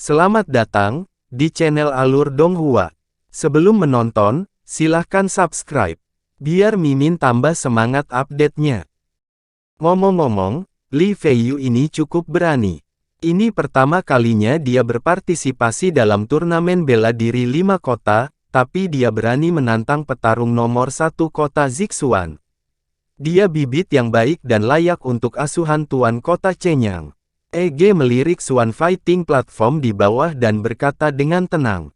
Selamat datang di channel Alur Donghua. Sebelum menonton, silahkan subscribe, biar Mimin tambah semangat update-nya. Ngomong-ngomong, Li Feiyu ini cukup berani. Ini pertama kalinya dia berpartisipasi dalam turnamen bela diri 5 kota, tapi dia berani menantang petarung nomor 1 kota Zixuan. Dia bibit yang baik dan layak untuk asuhan tuan kota Chenyang. EG melirik Suan Fighting Platform di bawah dan berkata dengan tenang.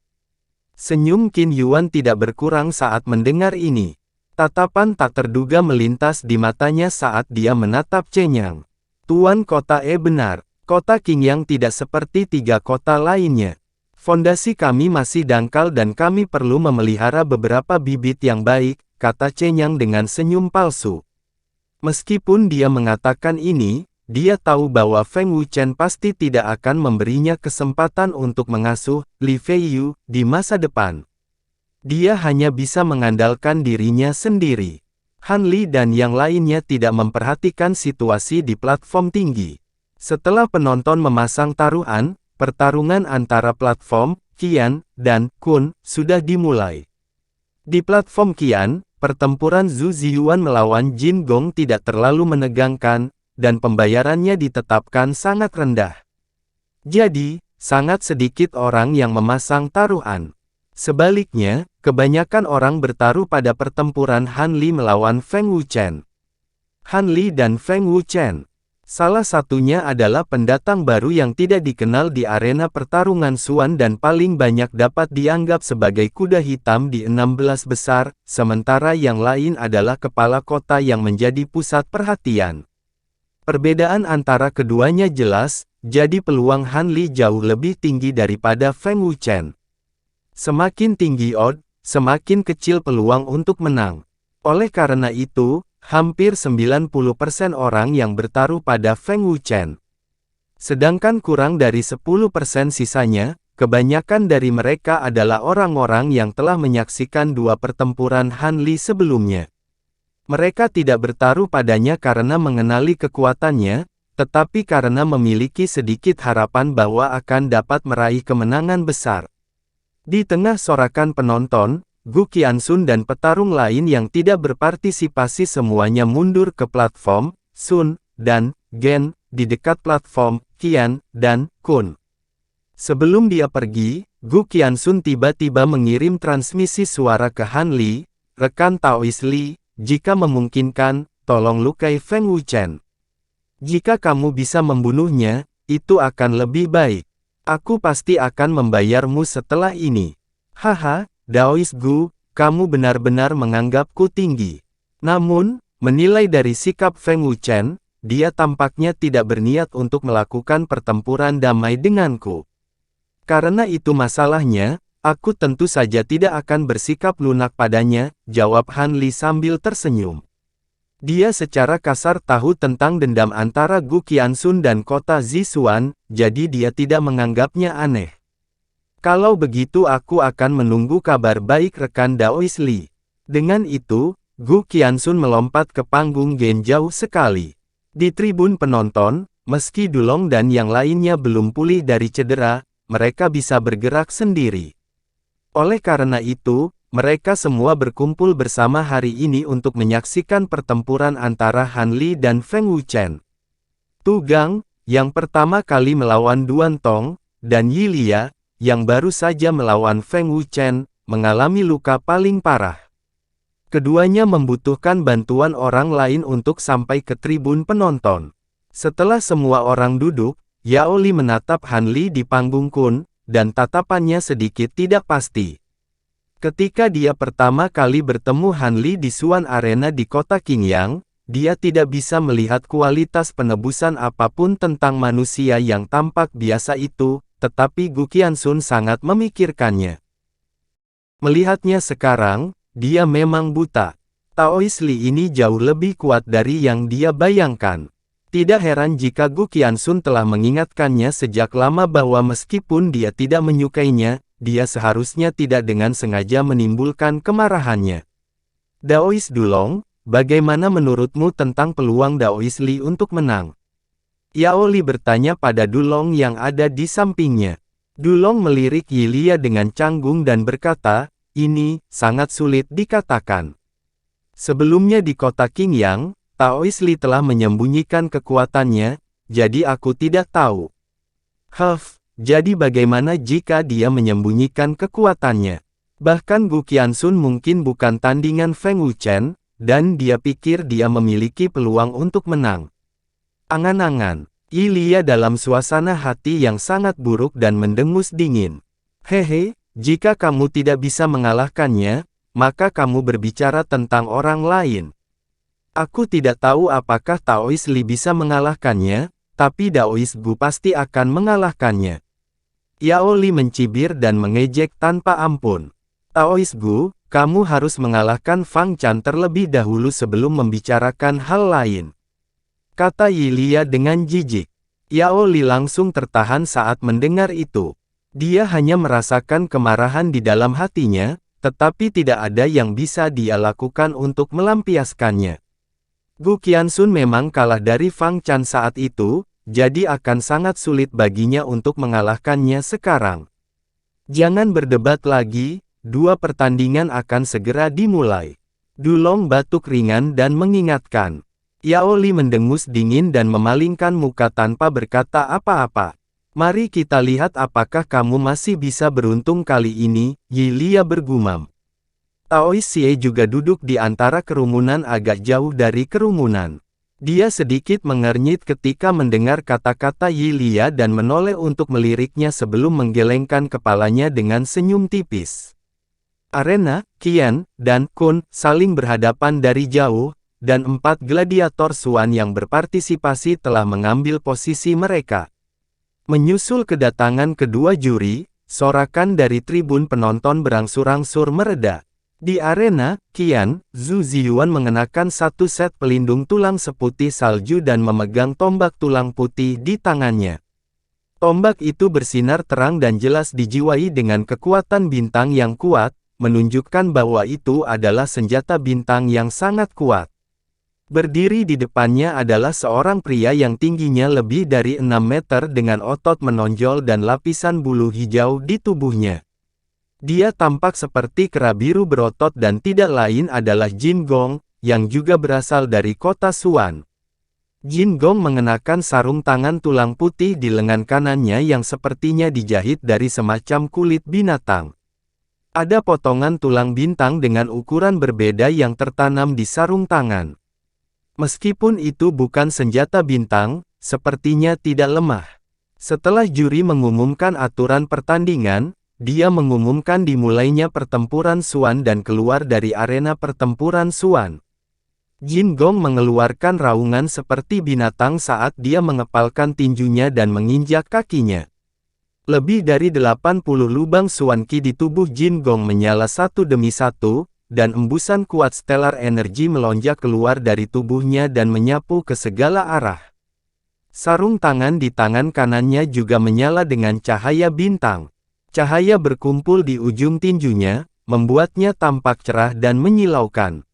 Senyum Qin Yuan tidak berkurang saat mendengar ini. Tatapan tak terduga melintas di matanya saat dia menatap Chenyang. Tuan kota benar, kota Qingyang tidak seperti 3 kota lainnya. Fondasi kami masih dangkal dan kami perlu memelihara beberapa bibit yang baik, kata Chenyang dengan senyum palsu. Meskipun dia mengatakan ini, dia tahu bahwa Feng Wuchen pasti tidak akan memberinya kesempatan untuk mengasuh Li Feiyu di masa depan. Dia hanya bisa mengandalkan dirinya sendiri. Han Li dan yang lainnya tidak memperhatikan situasi di platform tinggi. Setelah penonton memasang taruhan, pertarungan antara platform Qian dan Kun sudah dimulai. Di platform Qian, pertempuran Zhu Ziyuan melawan Jin Gong tidak terlalu menegangkan, dan pembayarannya ditetapkan sangat rendah. Jadi, sangat sedikit orang yang memasang taruhan. Sebaliknya, kebanyakan orang bertaruh pada pertempuran Han Li melawan Feng Wuchen. Han Li dan Feng Wuchen. Salah satunya adalah pendatang baru yang tidak dikenal di arena pertarungan Suan dan paling banyak dapat dianggap sebagai kuda hitam di 16 besar, sementara yang lain adalah kepala kota yang menjadi pusat perhatian. Perbedaan antara keduanya jelas, jadi peluang Han Li jauh lebih tinggi daripada Feng Wuchen. Semakin tinggi odd, semakin kecil peluang untuk menang. Oleh karena itu, hampir 90% orang yang bertaruh pada Feng Wuchen. Sedangkan kurang dari 10% sisanya, kebanyakan dari mereka adalah orang-orang yang telah menyaksikan 2 pertempuran Han Li sebelumnya. Mereka tidak bertaruh padanya karena mengenali kekuatannya, tetapi karena memiliki sedikit harapan bahwa akan dapat meraih kemenangan besar. Di tengah sorakan penonton, Gu Qiansun dan petarung lain yang tidak berpartisipasi semuanya mundur ke platform Sun dan Gen di dekat platform Qian dan Kun. Sebelum dia pergi, Gu Qiansun tiba-tiba mengirim transmisi suara ke Han Li, rekan Taois Li. Jika memungkinkan, tolong lukai Feng Wuchen. Jika kamu bisa membunuhnya, itu akan lebih baik. Aku pasti akan membayarmu setelah ini. Haha, Daois Gu, kamu benar-benar menganggapku tinggi. Namun, menilai dari sikap Feng Wuchen, dia tampaknya tidak berniat untuk melakukan pertempuran damai denganku. Karena itu masalahnya, aku tentu saja tidak akan bersikap lunak padanya, jawab Han Li sambil tersenyum. Dia secara kasar tahu tentang dendam antara Gu Qiansun dan kota Zixuan, jadi dia tidak menganggapnya aneh. Kalau begitu aku akan menunggu kabar baik rekan Daois Li. Dengan itu, Gu Qiansun melompat ke panggung Gen jauh sekali. Di tribun penonton, meski Dulong dan yang lainnya belum pulih dari cedera, mereka bisa bergerak sendiri. Oleh karena itu, mereka semua berkumpul bersama hari ini untuk menyaksikan pertempuran antara Han Li dan Feng Wuchen. Tu Gang, yang pertama kali melawan Duan Tong, dan Yi Lia, yang baru saja melawan Feng Wuchen, mengalami luka paling parah. Keduanya membutuhkan bantuan orang lain untuk sampai ke tribun penonton. Setelah semua orang duduk, Yao Li menatap Han Li di panggung Kun, dan tatapannya sedikit tidak pasti. Ketika dia pertama kali bertemu Han Li di Suan Arena di kota Qingyang, dia tidak bisa melihat kualitas penebusan apapun tentang manusia yang tampak biasa itu, tetapi Gu Qiansun sangat memikirkannya. Melihatnya sekarang, dia memang buta. Taois Li ini jauh lebih kuat dari yang dia bayangkan. Tidak heran jika Gu Qiansun telah mengingatkannya sejak lama bahwa meskipun dia tidak menyukainya, dia seharusnya tidak dengan sengaja menimbulkan kemarahannya. Daois Dulong, bagaimana menurutmu tentang peluang Daois Li untuk menang? Yao Li bertanya pada Dulong yang ada di sampingnya. Dulong melirik Yilia dengan canggung dan berkata, ini sangat sulit dikatakan. Sebelumnya di kota Qingyang, Taois Li telah menyembunyikan kekuatannya, jadi aku tidak tahu. Jadi bagaimana jika dia menyembunyikan kekuatannya? Bahkan Gu Qianxun mungkin bukan tandingan Feng Wuchen, dan dia pikir dia memiliki peluang untuk menang. Angan-angan, Yilia dalam suasana hati yang sangat buruk dan mendengus dingin. Hehe, jika kamu tidak bisa mengalahkannya, maka kamu berbicara tentang orang lain. Aku tidak tahu apakah Taois Li bisa mengalahkannya, tapi Daois Gu pasti akan mengalahkannya. Yao Li mencibir dan mengejek tanpa ampun. Taois Gu, kamu harus mengalahkan Fang Chan terlebih dahulu sebelum membicarakan hal lain. Kata Yilia dengan jijik. Yao Li langsung tertahan saat mendengar itu. Dia hanya merasakan kemarahan di dalam hatinya, tetapi tidak ada yang bisa dia lakukan untuk melampiaskannya. Gu Qianxun memang kalah dari Fang Chan saat itu, jadi akan sangat sulit baginya untuk mengalahkannya sekarang. Jangan berdebat lagi, dua pertandingan akan segera dimulai. Dulong batuk ringan dan mengingatkan. Yao Li mendengus dingin dan memalingkan muka tanpa berkata apa-apa. Mari kita lihat apakah kamu masih bisa beruntung kali ini, Yilia bergumam. Taois Xie juga duduk di antara kerumunan agak jauh dari kerumunan. Dia sedikit mengernyit ketika mendengar kata-kata Yilia dan menoleh untuk meliriknya sebelum menggelengkan kepalanya dengan senyum tipis. Arena, Qian, dan Kun saling berhadapan dari jauh, dan 4 gladiator Suan yang berpartisipasi telah mengambil posisi mereka. Menyusul kedatangan kedua juri, sorakan dari tribun penonton berangsur-angsur mereda. Di arena, Qian, Zhu Ziyuan mengenakan satu set pelindung tulang seputih salju dan memegang tombak tulang putih di tangannya. Tombak itu bersinar terang dan jelas dijiwai dengan kekuatan bintang yang kuat, menunjukkan bahwa itu adalah senjata bintang yang sangat kuat. Berdiri di depannya adalah seorang pria yang tingginya lebih dari 6 meter dengan otot menonjol dan lapisan bulu hijau di tubuhnya. Dia tampak seperti kera biru berotot dan tidak lain adalah Jin Gong, yang juga berasal dari kota Suan. Jin Gong mengenakan sarung tangan tulang putih di lengan kanannya yang sepertinya dijahit dari semacam kulit binatang. Ada potongan tulang bintang dengan ukuran berbeda yang tertanam di sarung tangan. Meskipun itu bukan senjata bintang, sepertinya tidak lemah. Setelah juri mengumumkan aturan pertandingan, dia mengumumkan dimulainya pertempuran Suan dan keluar dari arena pertempuran Suan. Jin Gong mengeluarkan raungan seperti binatang saat dia mengepalkan tinjunya dan menginjak kakinya. Lebih dari 80 lubang Suan Qi di tubuh Jin Gong menyala satu demi satu, dan embusan kuat stellar energi melonjak keluar dari tubuhnya dan menyapu ke segala arah. Sarung tangan di tangan kanannya juga menyala dengan cahaya bintang. Cahaya berkumpul di ujung tinjunya, membuatnya tampak cerah dan menyilaukan.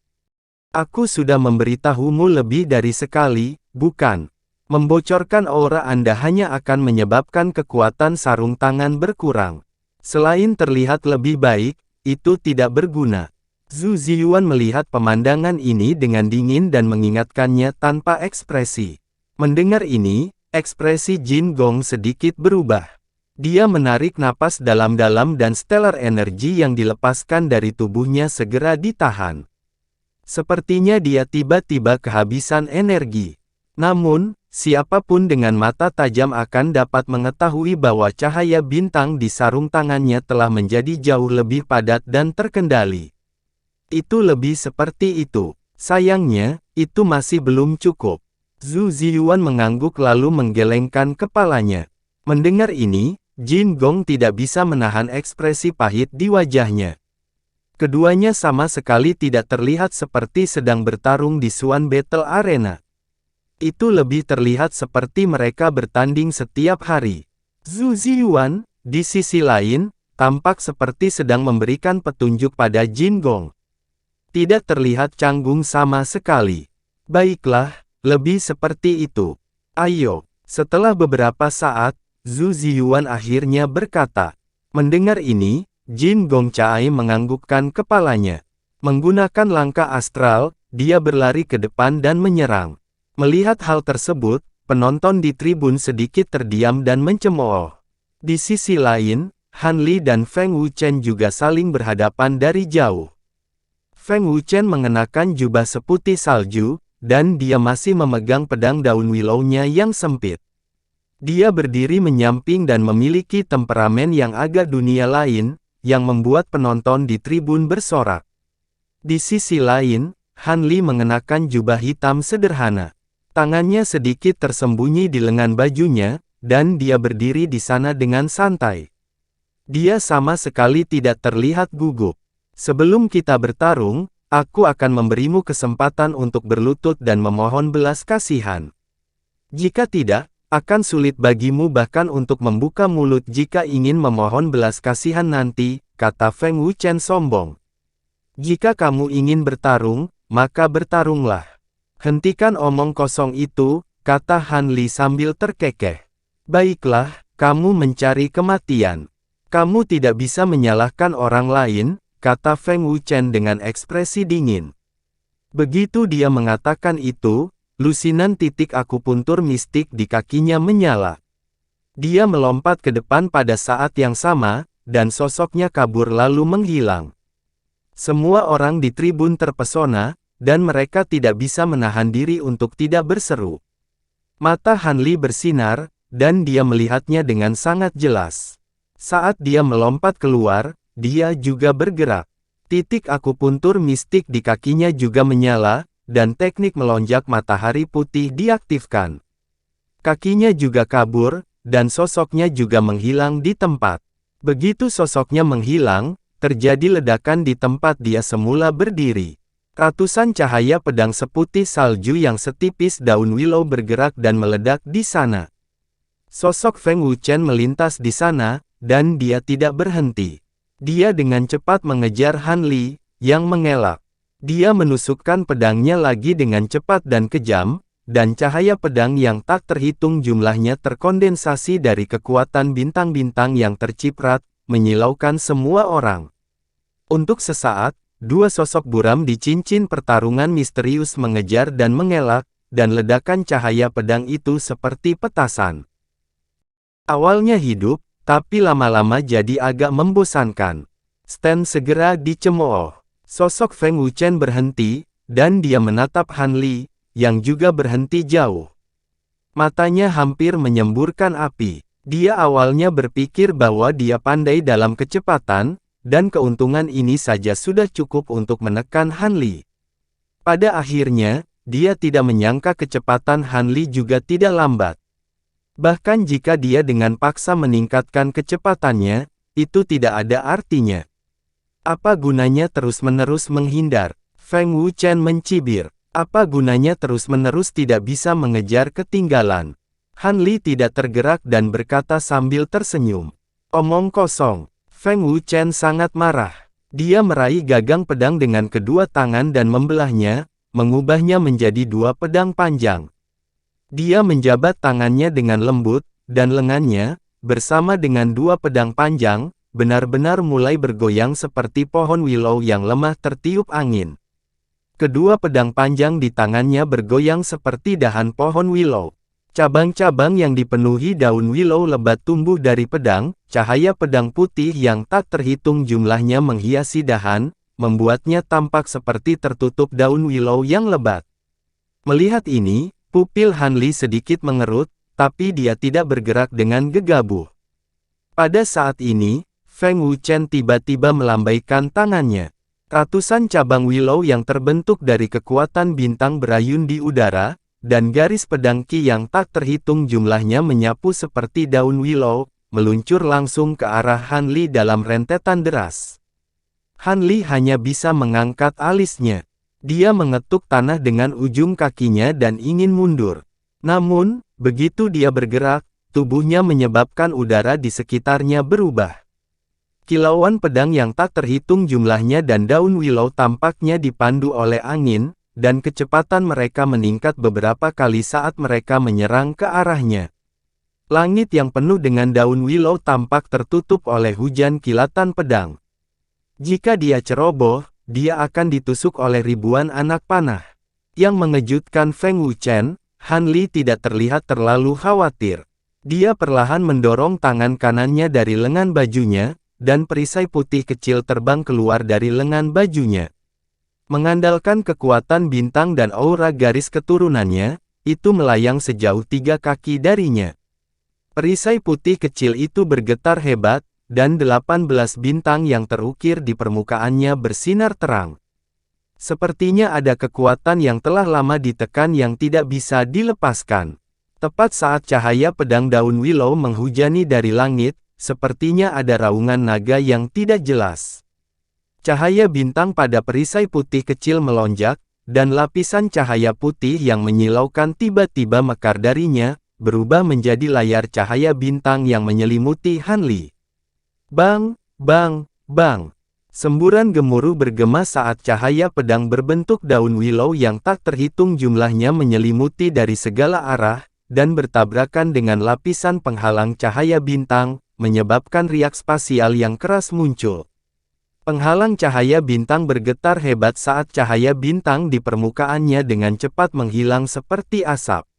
Aku sudah memberitahumu lebih dari sekali, bukan? Membocorkan aura Anda hanya akan menyebabkan kekuatan sarung tangan berkurang. Selain terlihat lebih baik, itu tidak berguna. Zhu Ziyuan melihat pemandangan ini dengan dingin dan mengingatkannya tanpa ekspresi. Mendengar ini, ekspresi Jin Gong sedikit berubah. Dia menarik napas dalam-dalam dan stellar energi yang dilepaskan dari tubuhnya segera ditahan. Sepertinya dia tiba-tiba kehabisan energi. Namun, siapapun dengan mata tajam akan dapat mengetahui bahwa cahaya bintang di sarung tangannya telah menjadi jauh lebih padat dan terkendali. Itu lebih seperti itu. Sayangnya, itu masih belum cukup. Zhu Ziyuan mengangguk lalu menggelengkan kepalanya. Mendengar ini, Jin Gong tidak bisa menahan ekspresi pahit di wajahnya. Keduanya sama sekali tidak terlihat seperti sedang bertarung di Suan Battle Arena. Itu lebih terlihat seperti mereka bertanding setiap hari. Zhu Ziyuan, di sisi lain, tampak seperti sedang memberikan petunjuk pada Jin Gong. Tidak terlihat canggung sama sekali. Baiklah, lebih seperti itu. Ayo. Setelah beberapa saat, Zhu Ziyuan akhirnya berkata. Mendengar ini, Jin Gongcai menganggukkan kepalanya. Menggunakan langkah astral, dia berlari ke depan dan menyerang. Melihat hal tersebut, penonton di tribun sedikit terdiam dan mencemooh. Di sisi lain, Han Li dan Feng Wuchen juga saling berhadapan dari jauh. Feng Wuchen mengenakan jubah seputih salju, dan dia masih memegang pedang daun willow-nya yang sempit. Dia berdiri menyamping dan memiliki temperamen yang agak dunia lain, yang membuat penonton di tribun bersorak. Di sisi lain, Han Li mengenakan jubah hitam sederhana. Tangannya sedikit tersembunyi di lengan bajunya, dan dia berdiri di sana dengan santai. Dia sama sekali tidak terlihat gugup. Sebelum kita bertarung, aku akan memberimu kesempatan untuk berlutut dan memohon belas kasihan. Jika tidak, akan sulit bagimu bahkan untuk membuka mulut jika ingin memohon belas kasihan nanti, kata Feng Wuchen sombong. Jika kamu ingin bertarung, maka bertarunglah. Hentikan omong kosong itu, kata Han Li sambil terkekeh. Baiklah, kamu mencari kematian. Kamu tidak bisa menyalahkan orang lain, kata Feng Wuchen dengan ekspresi dingin. Begitu dia mengatakan itu, lusinan titik akupuntur mistik di kakinya menyala. Dia melompat ke depan pada saat yang sama, dan sosoknya kabur lalu menghilang. Semua orang di tribun terpesona, dan mereka tidak bisa menahan diri untuk tidak berseru. Mata Han Li bersinar, dan dia melihatnya dengan sangat jelas. Saat dia melompat keluar, dia juga bergerak. Titik akupuntur mistik di kakinya juga menyala, dan teknik melonjak matahari putih diaktifkan. Kakinya juga kabur, dan sosoknya juga menghilang di tempat. Begitu sosoknya menghilang, terjadi ledakan di tempat dia semula berdiri. Ratusan cahaya pedang seputih salju yang setipis daun willow bergerak dan meledak di sana. Sosok Feng Wuchen melintas di sana, dan dia tidak berhenti. Dia dengan cepat mengejar Han Li, yang mengelak. Dia menusukkan pedangnya lagi dengan cepat dan kejam, dan cahaya pedang yang tak terhitung jumlahnya terkondensasi dari kekuatan bintang-bintang yang terciprat, menyilaukan semua orang. Untuk sesaat, dua sosok buram di cincin pertarungan misterius mengejar dan mengelak, dan ledakan cahaya pedang itu seperti petasan. Awalnya hidup, tapi lama-lama jadi agak membosankan. Stan segera dicemooh. Sosok Feng Wuchen berhenti, dan dia menatap Han Li, yang juga berhenti jauh. Matanya hampir menyemburkan api. Dia awalnya berpikir bahwa dia pandai dalam kecepatan, dan keuntungan ini saja sudah cukup untuk menekan Han Li. Pada akhirnya, dia tidak menyangka kecepatan Han Li juga tidak lambat. Bahkan jika dia dengan paksa meningkatkan kecepatannya, itu tidak ada artinya. Apa gunanya terus-menerus menghindar? Feng Wuchen mencibir. Apa gunanya terus-menerus tidak bisa mengejar ketinggalan? Han Li tidak tergerak dan berkata sambil tersenyum. Omong kosong. Feng Wuchen sangat marah. Dia meraih gagang pedang dengan kedua tangan dan membelahnya, mengubahnya menjadi dua pedang panjang. Dia menjabat tangannya dengan lembut, dan lengannya, bersama dengan dua pedang panjang, benar-benar mulai bergoyang seperti pohon willow yang lemah tertiup angin. Kedua pedang panjang di tangannya bergoyang seperti dahan pohon willow. Cabang-cabang yang dipenuhi daun willow lebat tumbuh dari pedang, cahaya pedang putih yang tak terhitung jumlahnya menghiasi dahan, membuatnya tampak seperti tertutup daun willow yang lebat. Melihat ini, pupil Han Li sedikit mengerut, tapi dia tidak bergerak dengan gegabah. Pada saat ini, Feng Wuchen tiba-tiba melambaikan tangannya. Ratusan cabang willow yang terbentuk dari kekuatan bintang berayun di udara, dan garis pedang Qi yang tak terhitung jumlahnya menyapu seperti daun willow, meluncur langsung ke arah Han Li dalam rentetan deras. Han Li hanya bisa mengangkat alisnya. Dia mengetuk tanah dengan ujung kakinya dan ingin mundur. Namun, begitu dia bergerak, tubuhnya menyebabkan udara di sekitarnya berubah. Kilauan pedang yang tak terhitung jumlahnya dan daun willow tampaknya dipandu oleh angin, dan kecepatan mereka meningkat beberapa kali saat mereka menyerang ke arahnya. Langit yang penuh dengan daun willow tampak tertutup oleh hujan kilatan pedang. Jika dia ceroboh, dia akan ditusuk oleh ribuan anak panah. Yang mengejutkan Feng Wuchen, Han Li tidak terlihat terlalu khawatir. Dia perlahan mendorong tangan kanannya dari lengan bajunya, dan perisai putih kecil terbang keluar dari lengan bajunya. Mengandalkan kekuatan bintang dan aura garis keturunannya, itu melayang sejauh 3 kaki darinya. Perisai putih kecil itu bergetar hebat, dan 18 bintang yang terukir di permukaannya bersinar terang. Sepertinya ada kekuatan yang telah lama ditekan yang tidak bisa dilepaskan. Tepat saat cahaya pedang daun willow menghujani dari langit, sepertinya ada raungan naga yang tidak jelas. Cahaya bintang pada perisai putih kecil melonjak, dan lapisan cahaya putih yang menyilaukan tiba-tiba mekar darinya, berubah menjadi layar cahaya bintang yang menyelimuti Han Li. Bang, bang, bang. Semburan gemuruh bergema saat cahaya pedang berbentuk daun willow yang tak terhitung jumlahnya menyelimuti dari segala arah, dan bertabrakan dengan lapisan penghalang cahaya bintang, menyebabkan riak spasial yang keras muncul. Penghalang cahaya bintang bergetar hebat saat cahaya bintang di permukaannya dengan cepat menghilang seperti asap.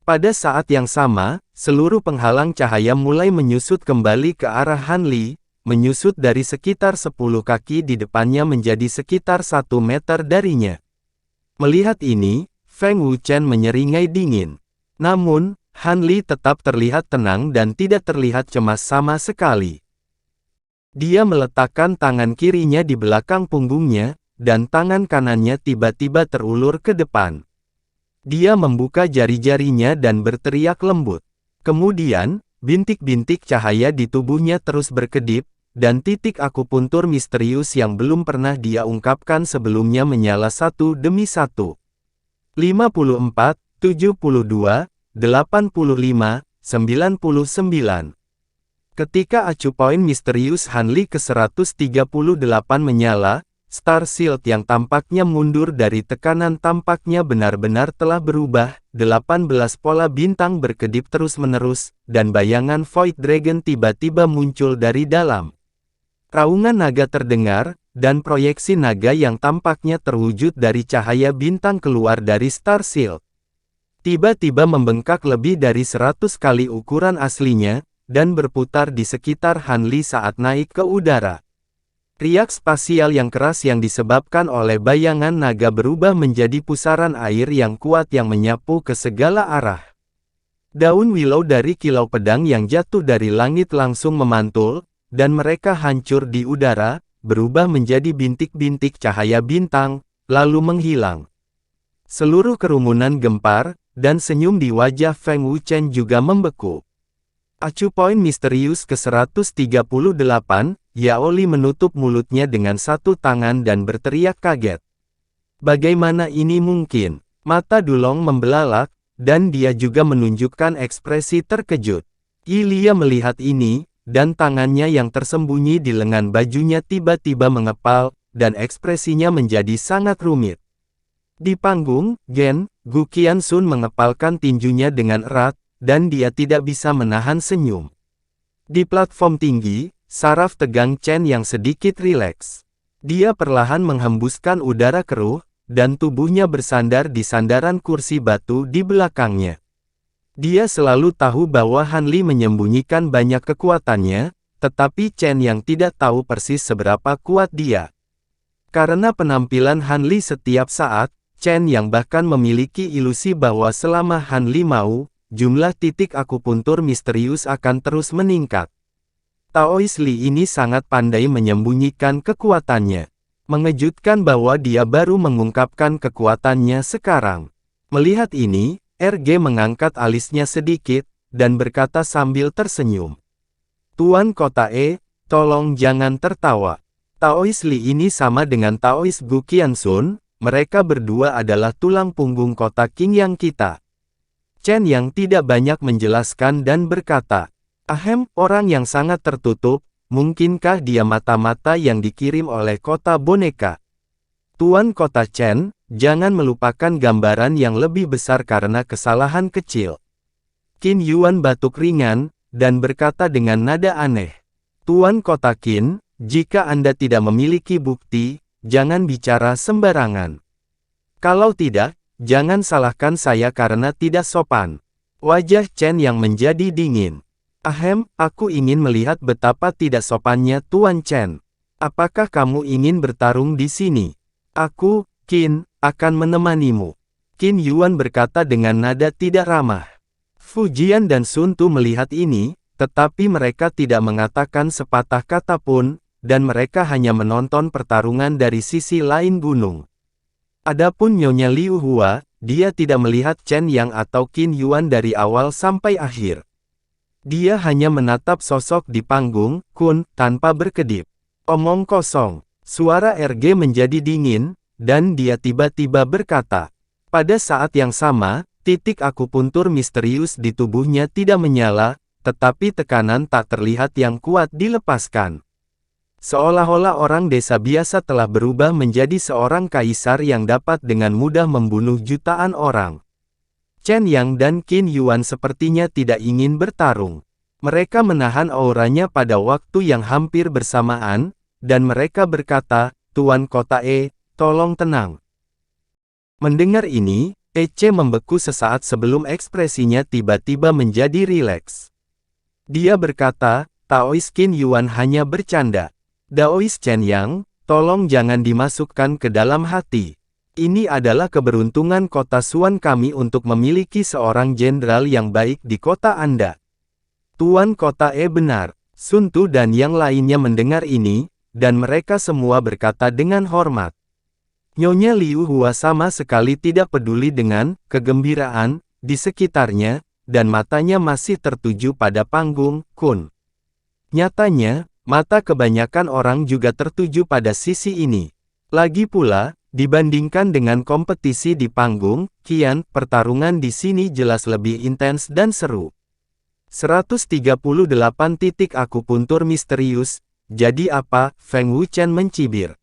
Pada saat yang sama, seluruh penghalang cahaya mulai menyusut kembali ke arah Han Li, menyusut dari sekitar 10 kaki di depannya menjadi sekitar 1 meter darinya. Melihat ini, Feng Wuchen menyeringai dingin. Namun, Han Li tetap terlihat tenang dan tidak terlihat cemas sama sekali. Dia meletakkan tangan kirinya di belakang punggungnya, dan tangan kanannya tiba-tiba terulur ke depan. Dia membuka jari-jarinya dan berteriak lembut. Kemudian, bintik-bintik cahaya di tubuhnya terus berkedip, dan titik akupuntur misterius yang belum pernah dia ungkapkan sebelumnya menyala satu demi satu. 54, 72, 85, 99. Ketika acu poin misterius Han Li ke-138 menyala, Star Shield yang tampaknya mundur dari tekanan tampaknya benar-benar telah berubah, 18 pola bintang berkedip terus-menerus, dan bayangan Void Dragon tiba-tiba muncul dari dalam. Raungan naga terdengar, dan proyeksi naga yang tampaknya terwujud dari cahaya bintang keluar dari Star Shield. Tiba-tiba membengkak lebih dari 100 kali ukuran aslinya, dan berputar di sekitar Han Li saat naik ke udara. Riak spasial yang keras yang disebabkan oleh bayangan naga berubah menjadi pusaran air yang kuat yang menyapu ke segala arah. Daun willow dari kilau pedang yang jatuh dari langit langsung memantul, dan mereka hancur di udara, berubah menjadi bintik-bintik cahaya bintang, lalu menghilang. Seluruh kerumunan gempar, dan senyum di wajah Feng Wuchen juga membeku. Acu poin misterius ke-138, Yao Li menutup mulutnya dengan satu tangan dan berteriak kaget. Bagaimana ini mungkin? Mata Dulong membelalak, dan dia juga menunjukkan ekspresi terkejut. Ilia melihat ini, dan tangannya yang tersembunyi di lengan bajunya tiba-tiba mengepal, dan ekspresinya menjadi sangat rumit. Di panggung, Gu Qianxun mengepalkan tinjunya dengan erat, dan dia tidak bisa menahan senyum. Di platform tinggi, saraf tegang Chen yang sedikit rileks. Dia perlahan menghembuskan udara keruh, dan tubuhnya bersandar di sandaran kursi batu di belakangnya. Dia selalu tahu bahwa Han Li menyembunyikan banyak kekuatannya, tetapi Chen yang tidak tahu persis seberapa kuat dia. Karena penampilan Han Li setiap saat, Chen yang bahkan memiliki ilusi bahwa selama Han Li mau, jumlah titik akupuntur misterius akan terus meningkat. Taois Li ini sangat pandai menyembunyikan kekuatannya. Mengejutkan bahwa dia baru mengungkapkan kekuatannya sekarang. Melihat ini, RG mengangkat alisnya sedikit, dan berkata sambil tersenyum. Tuan Kota tolong jangan tertawa. Taois Li ini sama dengan Taois Gu Qianxun, mereka berdua adalah tulang punggung kota Qingyang kita. Chen yang tidak banyak menjelaskan dan berkata, orang yang sangat tertutup, mungkinkah dia mata-mata yang dikirim oleh kota boneka? Tuan Kota Chen, jangan melupakan gambaran yang lebih besar karena kesalahan kecil. Qin Yuan batuk ringan, dan berkata dengan nada aneh. Tuan Kota Qin, jika Anda tidak memiliki bukti, jangan bicara sembarangan. Kalau tidak, jangan salahkan saya karena tidak sopan. Wajah Chen yang menjadi dingin. Ahem, aku ingin melihat betapa tidak sopannya Tuan Chen. Apakah kamu ingin bertarung di sini? Aku, Qin, akan menemanimu. Qin Yuan berkata dengan nada tidak ramah. Fu Jian dan Sun Tu melihat ini, tetapi mereka tidak mengatakan sepatah kata pun, dan mereka hanya menonton pertarungan dari sisi lain gunung. Adapun Nyonya Liu Hua, dia tidak melihat Chen Yang atau Qin Yuan dari awal sampai akhir. Dia hanya menatap sosok di panggung, Kun, tanpa berkedip. Omong kosong. Suara RG menjadi dingin, dan dia tiba-tiba berkata. Pada saat yang sama, titik akupuntur misterius di tubuhnya tidak menyala, tetapi tekanan tak terlihat yang kuat dilepaskan. Seolah-olah orang desa biasa telah berubah menjadi seorang kaisar yang dapat dengan mudah membunuh jutaan orang. Chen Yang dan Qin Yuan sepertinya tidak ingin bertarung. Mereka menahan auranya pada waktu yang hampir bersamaan, dan mereka berkata, Tuan Kota tolong tenang. Mendengar ini, Ece membeku sesaat sebelum ekspresinya tiba-tiba menjadi rileks. Dia berkata, Taois Qin Yuan hanya bercanda. Daois Chen Yang, tolong jangan dimasukkan ke dalam hati. Ini adalah keberuntungan kota Suan kami untuk memiliki seorang jenderal yang baik di kota Anda. Tuan Kota benar. Sun Tu dan yang lainnya mendengar ini, dan mereka semua berkata dengan hormat. Nyonya Liu Hua sama sekali tidak peduli dengan kegembiraan di sekitarnya, dan matanya masih tertuju pada panggung, Kun. Nyatanya, mata kebanyakan orang juga tertuju pada sisi ini. Lagi pula, dibandingkan dengan kompetisi di panggung, kian, pertarungan di sini jelas lebih intens dan seru. 138 titik akupuntur misterius, jadi apa? Feng Wuchen mencibir.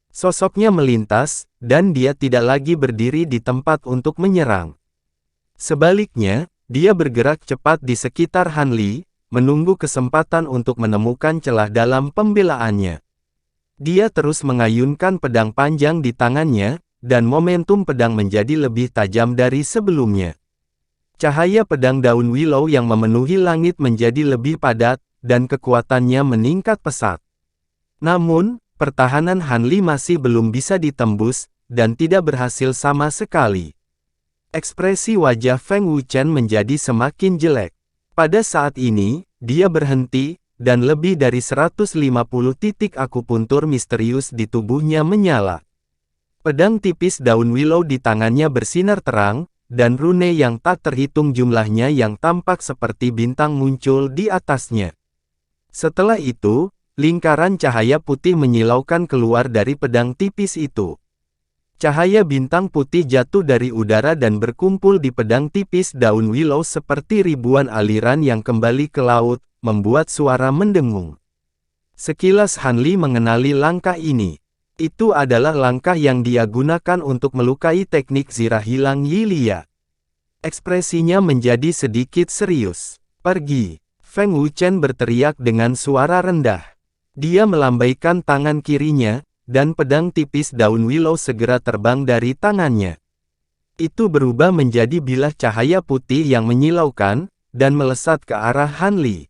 Sosoknya melintas, dan dia tidak lagi berdiri di tempat untuk menyerang. Sebaliknya, dia bergerak cepat di sekitar Han Li, menunggu kesempatan untuk menemukan celah dalam pembelaannya. Dia terus mengayunkan pedang panjang di tangannya, dan momentum pedang menjadi lebih tajam dari sebelumnya. Cahaya pedang daun willow yang memenuhi langit menjadi lebih padat, dan kekuatannya meningkat pesat. Namun, pertahanan Han Li masih belum bisa ditembus, dan tidak berhasil sama sekali. Ekspresi wajah Feng Wuchen menjadi semakin jelek. Pada saat ini, dia berhenti, dan lebih dari 150 titik akupuntur misterius di tubuhnya menyala. Pedang tipis daun willow di tangannya bersinar terang, dan rune yang tak terhitung jumlahnya yang tampak seperti bintang muncul di atasnya. Setelah itu, lingkaran cahaya putih menyilaukan keluar dari pedang tipis itu. Cahaya bintang putih jatuh dari udara dan berkumpul di pedang tipis daun willow seperti ribuan aliran yang kembali ke laut, membuat suara mendengung. Sekilas Han Li mengenali langkah ini. Itu adalah langkah yang dia gunakan untuk melukai teknik zirah hilang Yilia. Ekspresinya menjadi sedikit serius. Pergi. Feng Wuchen berteriak dengan suara rendah. Dia melambaikan tangan kirinya, dan pedang tipis daun willow segera terbang dari tangannya. Itu berubah menjadi bilah cahaya putih yang menyilaukan, dan melesat ke arah Han Li.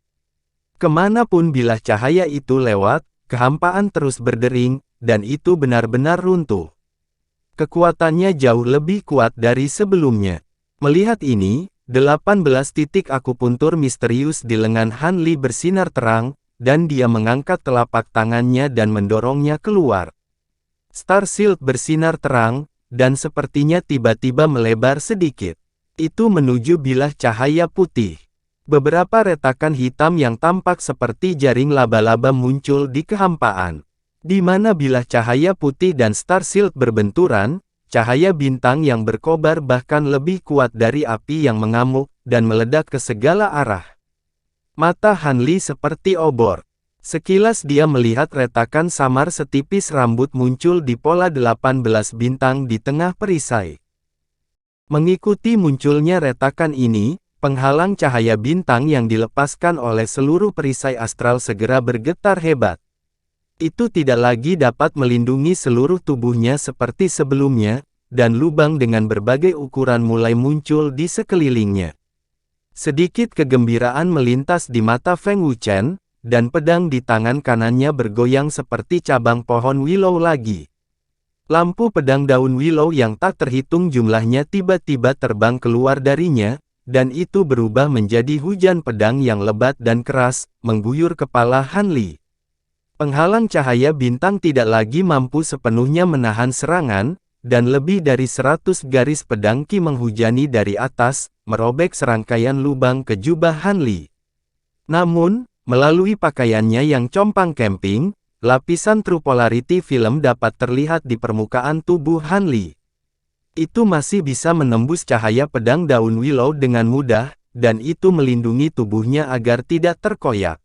Kemanapun bilah cahaya itu lewat, kehampaan terus berdering, dan itu benar-benar runtuh. Kekuatannya jauh lebih kuat dari sebelumnya. Melihat ini, 18 titik akupuntur misterius di lengan Han Li bersinar terang, dan dia mengangkat telapak tangannya dan mendorongnya keluar. Star Shield bersinar terang, dan sepertinya tiba-tiba melebar sedikit. Itu menuju bilah cahaya putih. Beberapa retakan hitam yang tampak seperti jaring laba-laba muncul di kehampaan. Di mana bilah cahaya putih dan Star Shield berbenturan, cahaya bintang yang berkobar bahkan lebih kuat dari api yang mengamuk, dan meledak ke segala arah. Mata Han Li seperti obor. Sekilas dia melihat retakan samar setipis rambut muncul di pola 18 bintang di tengah perisai. Mengikuti munculnya retakan ini, penghalang cahaya bintang yang dilepaskan oleh seluruh perisai astral segera bergetar hebat. Itu tidak lagi dapat melindungi seluruh tubuhnya seperti sebelumnya, dan lubang dengan berbagai ukuran mulai muncul di sekelilingnya. Sedikit kegembiraan melintas di mata Feng Wuchen, dan pedang di tangan kanannya bergoyang seperti cabang pohon willow lagi. Lampu pedang daun willow yang tak terhitung jumlahnya tiba-tiba terbang keluar darinya, dan itu berubah menjadi hujan pedang yang lebat dan keras, mengguyur kepala Han Li. Penghalang cahaya bintang tidak lagi mampu sepenuhnya menahan serangan, dan lebih dari 100 garis pedang Qi menghujani dari atas, merobek serangkaian lubang ke jubah Han Li. Namun, melalui pakaiannya yang compang camping, lapisan True Polarity film dapat terlihat di permukaan tubuh Han Li. Itu masih bisa menembus cahaya pedang daun willow dengan mudah, dan itu melindungi tubuhnya agar tidak terkoyak.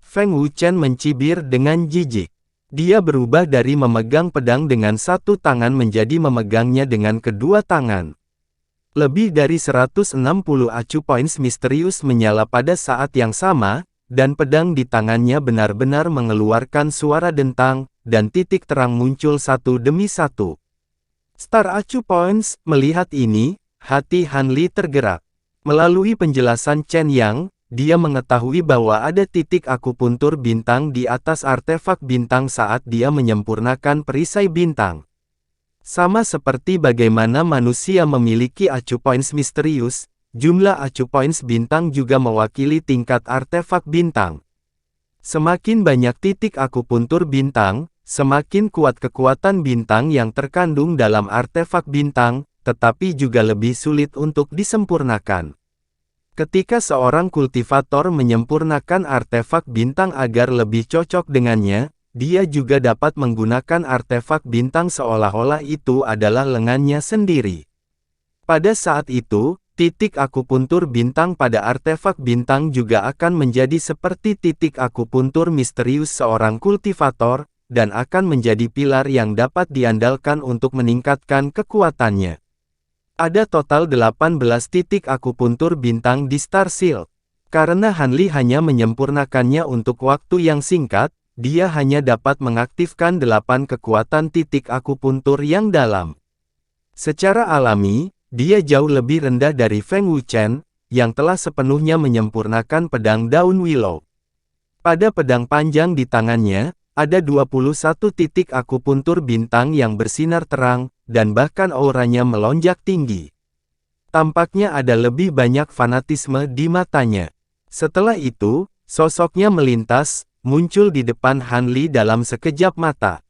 Feng Wuchen mencibir dengan jijik. Dia berubah dari memegang pedang dengan satu tangan menjadi memegangnya dengan kedua tangan. Lebih dari 160 acu points misterius menyala pada saat yang sama, dan pedang di tangannya benar-benar mengeluarkan suara dentang, dan titik terang muncul satu demi satu. Star Acu Points, melihat ini, hati Han Li tergerak. Melalui penjelasan Chen Yang, dia mengetahui bahwa ada titik akupuntur bintang di atas artefak bintang saat dia menyempurnakan perisai bintang. Sama seperti bagaimana manusia memiliki Acu Points misterius, jumlah Acu Points bintang juga mewakili tingkat artefak bintang. Semakin banyak titik akupuntur bintang, semakin kuat kekuatan bintang yang terkandung dalam artefak bintang, tetapi juga lebih sulit untuk disempurnakan. Ketika seorang kultivator menyempurnakan artefak bintang agar lebih cocok dengannya, dia juga dapat menggunakan artefak bintang seolah-olah itu adalah lengannya sendiri. Pada saat itu, titik akupuntur bintang pada artefak bintang juga akan menjadi seperti titik akupuntur misterius seorang kultivator, dan akan menjadi pilar yang dapat diandalkan untuk meningkatkan kekuatannya. Ada total 18 titik akupuntur bintang di Star Shield. Karena Han Li hanya menyempurnakannya untuk waktu yang singkat, dia hanya dapat mengaktifkan 8 kekuatan titik akupuntur yang dalam. Secara alami, dia jauh lebih rendah dari Feng Wuchen, yang telah sepenuhnya menyempurnakan pedang daun willow. Pada pedang panjang di tangannya, ada 21 titik akupuntur bintang yang bersinar terang, dan bahkan auranya melonjak tinggi. Tampaknya ada lebih banyak fanatisme di matanya. Setelah itu, sosoknya melintas, muncul di depan Han Li dalam sekejap mata.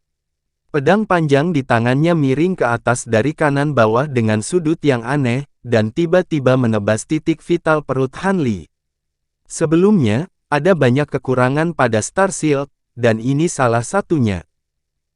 Pedang panjang di tangannya miring ke atas dari kanan bawah dengan sudut yang aneh, dan tiba-tiba menebas titik vital perut Han Li. Sebelumnya, ada banyak kekurangan pada Star Shield, dan ini salah satunya.